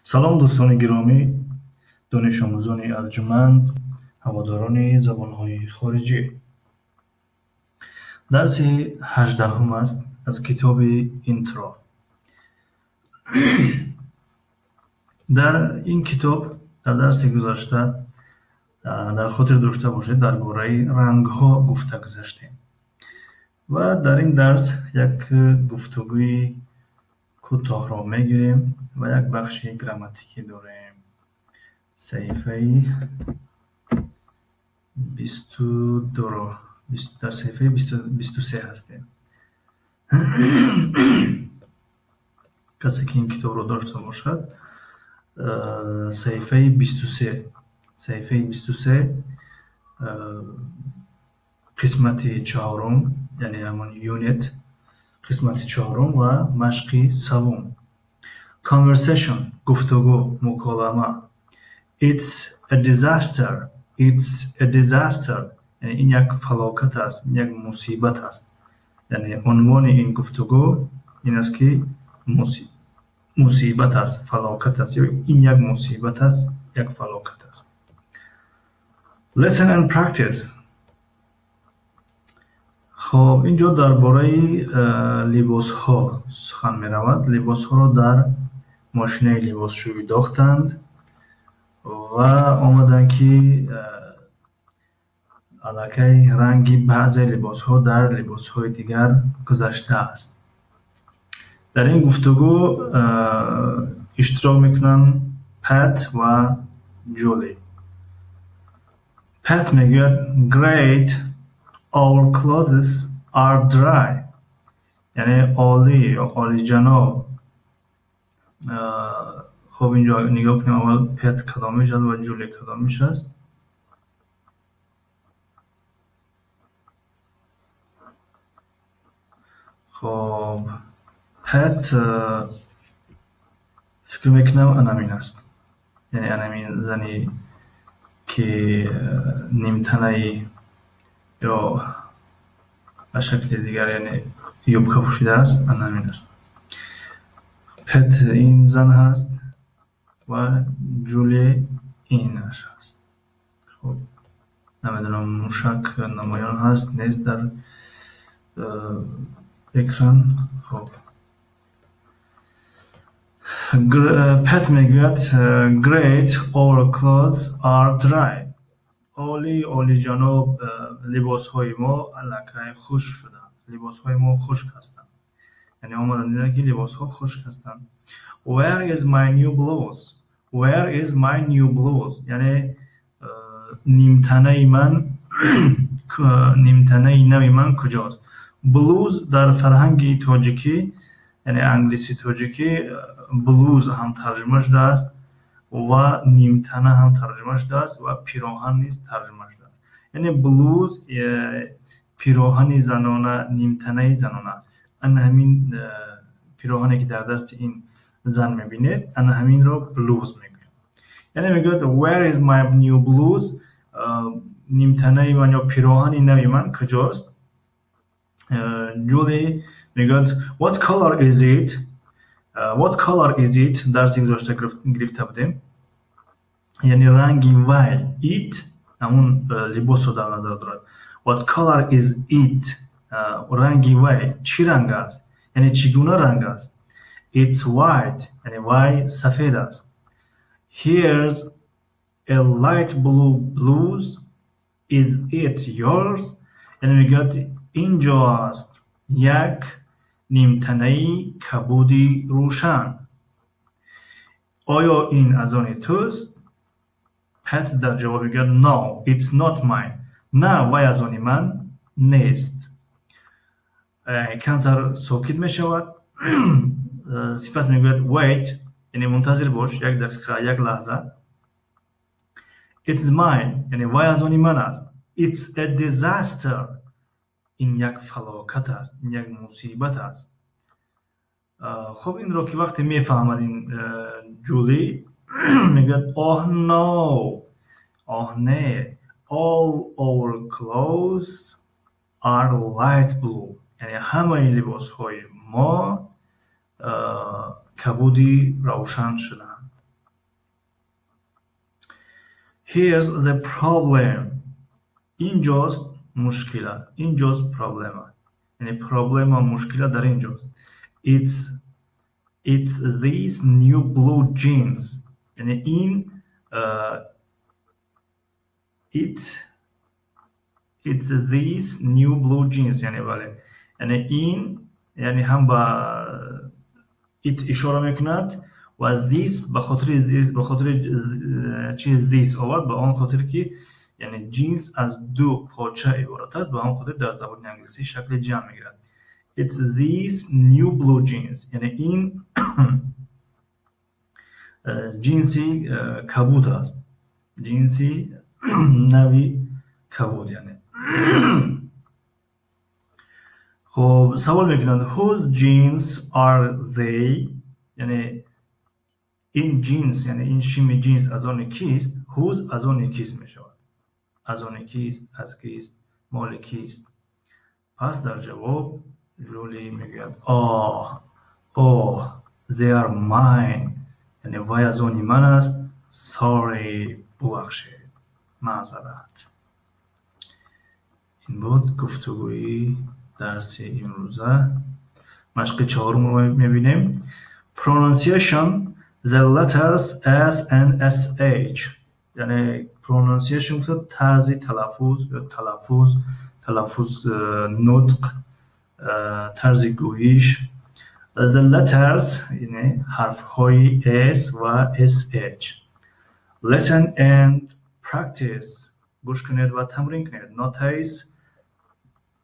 салом дӯстони гиромӣ, донишомӯзони арҷуманд, ҳаводорони забонҳои хориҷӣ. дарси 18 аст аз китоби интро. дар ин китоб дар дарси гузашта дар хотир дошта бошед дар бораи рангҳо гуфта гузаштем ва дар ин дарс як гуфтугӯи кӯтоҳро мегирем ва як бахши грамматикӣ дорем. саҳифаи 22 дар саҳифаи 23 ҳастем. касе ки ин китобро дошта бошад, саҳифаи 23 қисмати чаҳорум, яъне ҳамон юнит қисмати чаҳорум ва машқи савум. Conversation, гуфтугӯ, муколама. It's a disaster. яъне ин як фалокат аст, ин як мусибат аст. яъне унвони ин гуфтугӯ ин аст ки мусибат аст, фалокат аст, ё ин як мусибат аст, як фалокат аст. Listen and practice. خب اینجا درباره لباس‌ها سخن می‌رود. لباس‌ها را در ماشین لباسشویی داختند و آمدن که الکی رنگی بعضی لباس‌ها در لباس‌های دیگر گذشته است. در این گفتگو اشتراک میکنن پت و جولی. پت میگوید Great, our clothes are dry. یعنی عالی جناب. خب اینجا نگاه کنیم اول پت کدامش است و جولی کدامش است. خب پت فکر میکنم انامین است، یعنی انامین زنی که نیمتنه‌ای یا به شکل دیگر یعنی یوبکا پوشیده است، انامین است. پت این زن هست و جولی اینش هست. خب نمیدونم موشک نمایان هست نیست در اکران. خب پت میگوید Great, our clothes are dry. عالی جناب، لباس‌های ما الکی خشک شدند. لباس‌های ما خشک هستند. یعنی آمدن دیدن که لباس‌ها خشک هستند. Where is my new blouse? یعنی نیمتنه نوی من کجاست؟ بلوز در فرهنگ تاجیکی یعنی انگلیسی تاجیکی بلوز هم ترجمه شده است و نیمتنه هم ترجمه شده است و پیراهن نیز ترجمه شده است. یعنی بلوز پیراهن زنانه، نیمتنه زنانه. ان همین پیراهنی که در دست این زن میبینید ان همین رو بلوز میگوید. یعنی میگوید Where is my new blouse؟ نیمتنه من یا پیراهن نوی من کجاست؟ جولی میگوید What color is it؟ درسی گذاشته گرفته بودیم. یعنی رنگی وای. It همون لباس رو در نظر دارد. What color is it؟ رنگی وای چی رنگ است؟ یعنی چگونه رنگ است؟ It's white. یعنی وای سفید است. Here's a light blue blouse. Is it yours؟ یعنی میگوید اینجا است یک نیمتنه‌ای کبودی روشن. آیا این از آن توست؟ پت در جواب میگوید No, it's not mine. نه، وای از آن من نیست. کمتر ساکت میشود. سپس میگوید wait، یعنی منتظر باش، یک دقیقه، یک لحظه. It's mine، یعنی وای از آن من است. It's a disaster، این یک فلاکت است، این یک مصیبت است. خب این رو که وقتی میفهمد این جولی میگوید نه، all our clothes are light blue. یعنی همه لباس های ما کبودی روشن شدند. Here's the problem. اینجاست مشکل. اینجاست پرابلم. یعنی پرابلم و مشکل در اینجاست. It's these new blue jeans. یعنی این it's these new blue jeans. یعنی بله. یعنی این یعنی هم با it اشاره میکند و this به خاطر چیز this آورد به آن خاطر که یعنی جینز از دو پارچه عبارت است به آن خاطر در زبان انگلیسی شکل جمع میگیرد. It's these new blue jeans. یعنی این جنسی کبود است. جنسی نوی کبود یعنی. خب سوال میکنند whose jeans are they؟ یعنی این جنس یعنی این شیمی جنس از آن کیست؟ whose از آن کیست میشود؟ از آن کیست؟ از کیست؟ مال کیست؟ پس در جواب جولی میگوید they are mine. یعنی وای از آن من است. sorry ببخشید معذرت. این بود گفتگوی درس امروزه. مشق چهارم رو میبینیم. pronunciation the letters S and SH. یعنی pronunciation طرز تلفظ یا تلفظ نطق طرز گویش. the letters یعنی حرف های S و SH. listen and practice. گوش کنید و تمرین کنید.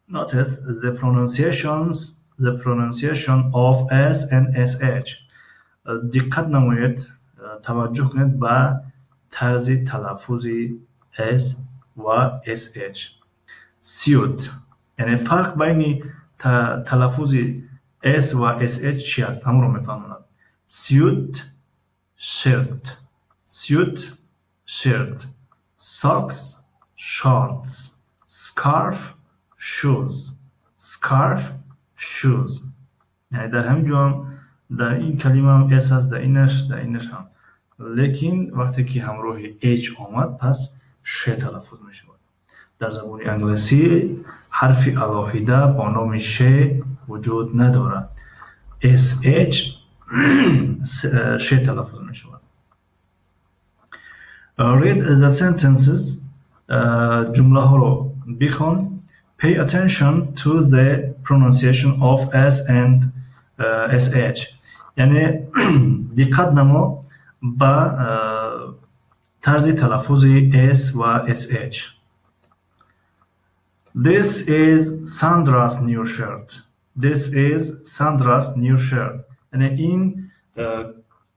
notice the pronunciation of S and SH. دقت نمایید توجه کنید به طرز تلفظ S و SH. suit یعنی فرق بین تلفظ S و SH چی است؟ همون رو میفهموند. suit shirt socks shorts scarf shoes. یعنی در همین جا هم در این کلمه هم S هست در اینش هم، لیکن وقتی که همراه H آمد پس ش تلفظ می شود. در زبان انگلیسی حرف علاهیده با نام ش وجود ندارد. SH ش تلفظ می شود. read the sentences. جمله ها رو بخوان. pay attention to the pronunciation of S and SH. یعنی دقت نما با طرز تلفظ S و SH. This is Sandra's new shirt. یعنی این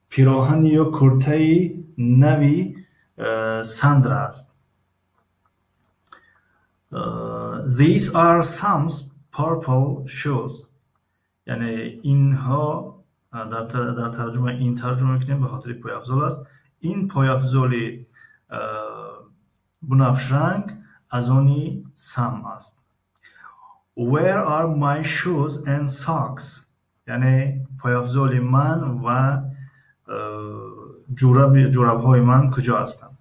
پیراهن یا کرته نوی ساندرا است. These are some purple shoes. یعنی اینها در ترجمه این ترجمه میکنیم به خاطر پای افزال است. این پای افزال بنفش رنگ از آنی سم است. Where are my shoes and socks؟ یعنی پای افزال من و جوراب های من کجا هستند؟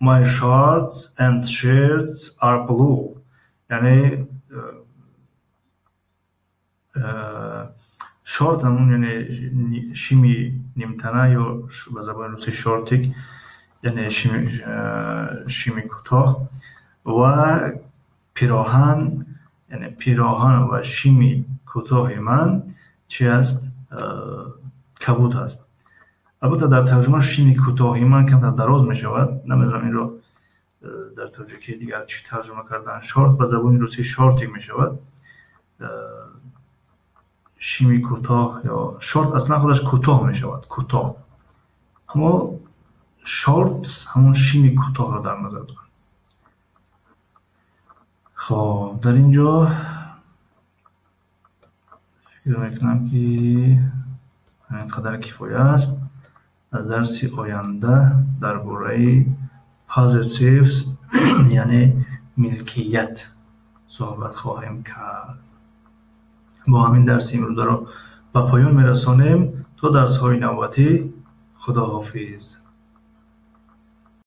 My shorts and shirts are blue. یعنی شورت همون یعنی شیمی نیمتنه یا به زبان روسی شورتیک یعنی شیمی کوتاه و پیراهن یعنی پیراهن و شیمی کوتاه من چی است؟ کبود است. البته در ترجمه شیمی کوتاهی من کمتر دراز می شود. نمیدونم این رو در ترجمه دیگر چی ترجمه کردن. شورت به زبان روسی شورتیک می شود. شیمی کوتاه یا شورت اصلا خودش کوتاه می شود. کوتاه. اما شورت همون شیمی کوتاه رو در نظر دارد. خب در اینجا فکر میکنم که اینقدر کفایه است. در درس آینده درباره possessives یعنی ملکیت صحبت خواهیم کرد. با همین درس امروز رو به پایان میرسانیم. تا درس های نوبتی خداحافظ.